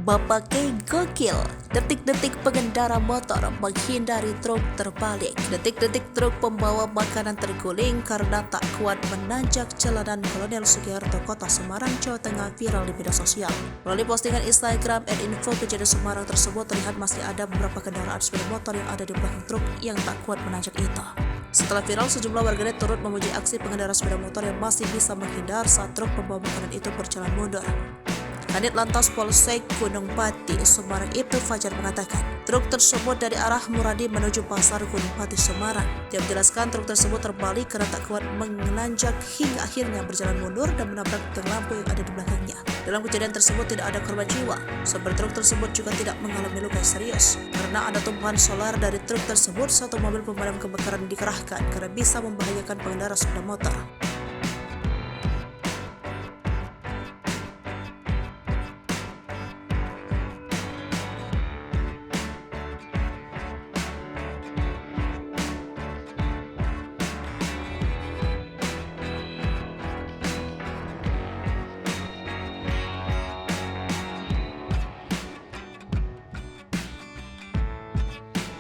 Bapaknya gokil, detik-detik pengendara motor menghindari truk terbalik. Detik-detik truk pembawa makanan terguling karena tak kuat menanjak jalanan Kolonel Sugiharto, Kota Semarang, Jawa Tengah viral di media sosial. Melalui postingan Instagram @info kejadian Semarang tersebut terlihat masih ada beberapa kendaraan sepeda motor yang ada di belakang truk yang tak kuat menanjak itu. Setelah viral, sejumlah warganet turut memuji aksi pengendara sepeda motor yang masih bisa menghindar saat truk pembawa makanan itu berjalan mundur. Kanit Lantas Polsek Gunung Pati, Semarang itu Fajar mengatakan, truk tersebut dari arah Muradi menuju Pasar Gunung Pati, Semarang. Dia menjelaskan truk tersebut terbalik karena tak kuat menanjak hingga akhirnya berjalan mundur dan menabrak tiang lampu yang ada di belakangnya. Dalam kejadian tersebut tidak ada korban jiwa. Sopir truk tersebut juga tidak mengalami luka serius. Karena ada tumpuan solar dari truk tersebut, satu mobil pemadam kebakaran dikerahkan karena bisa membahayakan pengendara sepeda motor.